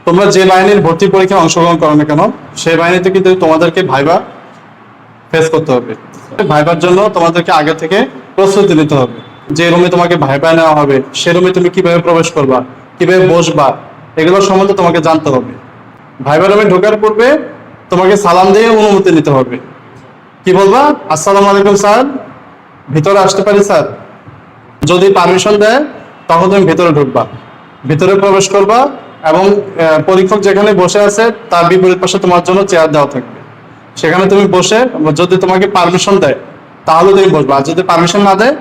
তোমরা যে বাহিনীর ভর্তি পরীক্ষায় অংশগ্রহণ করো না কেন, সেই বাহিনীতে কিন্তু তোমাদেরকে ভাইবা ফেস করতে হবে। ভাইবার জন্য তোমাদেরকে আগে থেকে প্রস্তুতি নিতে হবে। যে রুমে তোমাকে ভাইবা নেওয়া হবে, সে রুমে তুমি কিভাবে প্রবেশ করবা, কিভাবে বসবা, এগুলো সম্বন্ধে তোমাকে জানতে হবে। ভাইবা রুমে ঢোকার পূর্বে তোমাকে সালাম দিয়ে অনুমতি নিতে হবে। কি বলবা? আসসালামু আলাইকুম স্যার, ভিতরে আসতে পারি স্যার? যদি পারমিশন দেয় তখন তুমি ভিতরে ঢুকবা, ভিতরে প্রবেশ করবা এবং পরীক্ষক যেখানে বসে আছে তার বিপরীত পাশে তোমার জন্য চেয়ার দেওয়া থাকবে। সেখানে তুমি বসে, যদি তোমাকে পারমিশন দেয় তাহলে তুমি বসবা, আর যদি পারমিশন না দেয়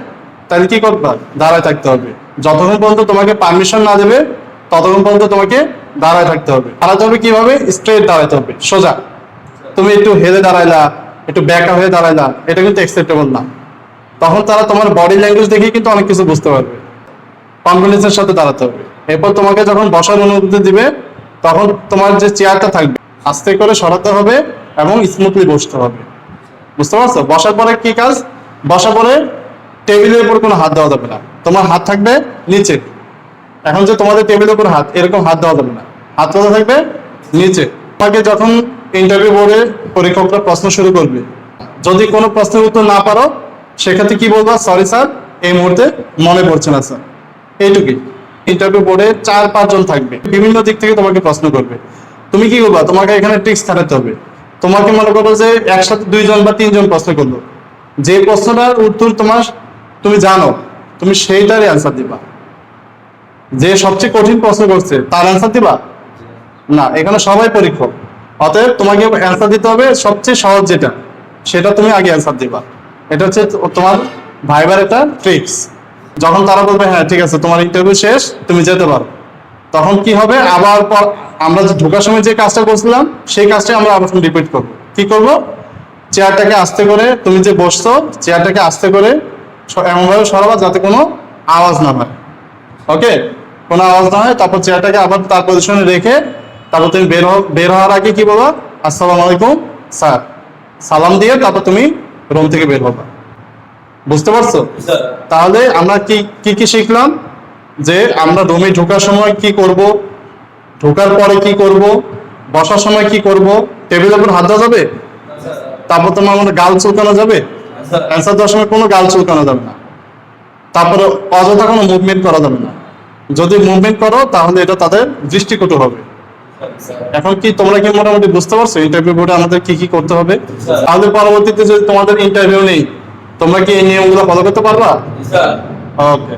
তাহলে কি করবা? দাঁড়ায় থাকতে হবে। যতক্ষণ পর্যন্ত তোমাকে পারমিশন না দেবে ততক্ষণ পর্যন্ত তোমাকে দাঁড়ায় থাকতে হবে। দাঁড়াতে হবে কিভাবে? স্ট্রেট দাঁড়াতে হবে, সোজা। তুমি একটু হেলে দাঁড়াইলা, একটু ব্যাকা হয়ে দাঁড়াইলা, এটা কিন্তু অ্যাকসেপ্টেবল না। তখন তারা তোমার বডি ল্যাঙ্গুয়েজ দেখে কিন্তু অনেক কিছু বুঝতে পারবে। কনফিডেন্সের সাথে দাঁড়াতে হবে। এরপর তোমাকে যখন বসার অনুমতি দিবে তখন তোমার যে চেয়ারটা থাকবে আস্তে করে সরাতে হবে এবং স্মুথলি বসতে হবে। বুঝতে পারছো? বসার পরে কি কাজ? বসার পরে টেবিলের উপর কোনো হাত দেওয়া যাবে না, তোমার হাত থাকবে নিচে। এখন যে তোমাদের টেবিলের উপর হাত, এরকম হাত দেওয়া যাবে না, হাত কোথা থাকবে? নিচে। তোমাকে যখন ইন্টারভিউ বোর্ডে পরীক্ষকরা প্রশ্ন শুরু করবে, যদি কোনো প্রশ্নের উত্তর না পারো সেক্ষেত্রে কি বলবা? সরি স্যার, এই মুহূর্তে মনে পড়ছে না স্যার। এইটুকুই। ইন্টারভিউ বোর্ডে 4-5 জন থাকবে, বিভিন্ন দিক থেকে তোমাকে প্রশ্ন করবে। তুমি কি করবা? তোমাকে এখানে ট্রিক্স খাটাতে হবে। তোমাকে মনে করো যে একসাথে 2 জন বা 3 জন প্রশ্ন করলো, যে প্রশ্নটার উত্তর তুমি জানো, তুমি সেইটারই অ্যান্সার দিবা। যে সবচেয়ে কঠিন প্রশ্ন করছে তার অ্যান্সার দিবা না, এখানে সবাই পরীক্ষক। অতএব তোমাকে অ্যান্সার দিতে হবে সবচেয়ে সহজ যেটা, সেটা তুমি আগে অ্যান্সার দিবা। এটা হচ্ছে তোমার ভাইবার একটা ট্রিক্স। যখন তারা বলবে হ্যাঁ ঠিক আছে তোমার ইন্টারভিউ শেষ, তুমি যেতে পারো, তখন কি হবে? আবার আমরা যে ঢোকার সময় যে কাজটা করছিলাম সেই কাজটা আমরা আবার রিপিট করবো। কি করব? চেয়ারটাকে আস্তে করে, তুমি যে বসছো চেয়ারটাকে আস্তে করে এমনভাবে সরাবা যাতে কোনো আওয়াজ না হয়। ওকে? কোনো আওয়াজ না হয়। তারপর চেয়ারটাকে আবার তার পজিশনে রেখে তারপর তুমি বের হওয়ার আগে কি বলবা? আসসালামু আলাইকুম স্যার, সালাম দিয়ে তারপর তুমি রুম থেকে বের হবা। বুঝতে পারছো? তাহলে আমরা কি কি শিখলাম? যে আমরা রুমে ঢোকার সময় কি করব, ঢোকার পরে কি করব, বসার সময় কি করব, টেবিলের উপর হাত দেওয়া যাবে, তারপর তোমার আমাদের গাল চুলকানো যাবে, অ্যান্সার দেওয়ার সময় কোনো গাল চুলকানো যাবে না, তারপরে অযথা কোনো মুভমেন্ট করা যাবে না। যদি মুভমেন্ট করো তাহলে এটা তাদের দৃষ্টিকটু হবে। এখন কি তোমরা কি মোটামুটি বুঝতে পারছো ইন্টারভিউ বোর্ডে আমাদের কি কি করতে হবে? তাহলে পরবর্তীতে যদি তোমাদের ইন্টারভিউ নেই, তোমরা কি এই নিয়মগুলো ফলো করতে পারবা? ওকে।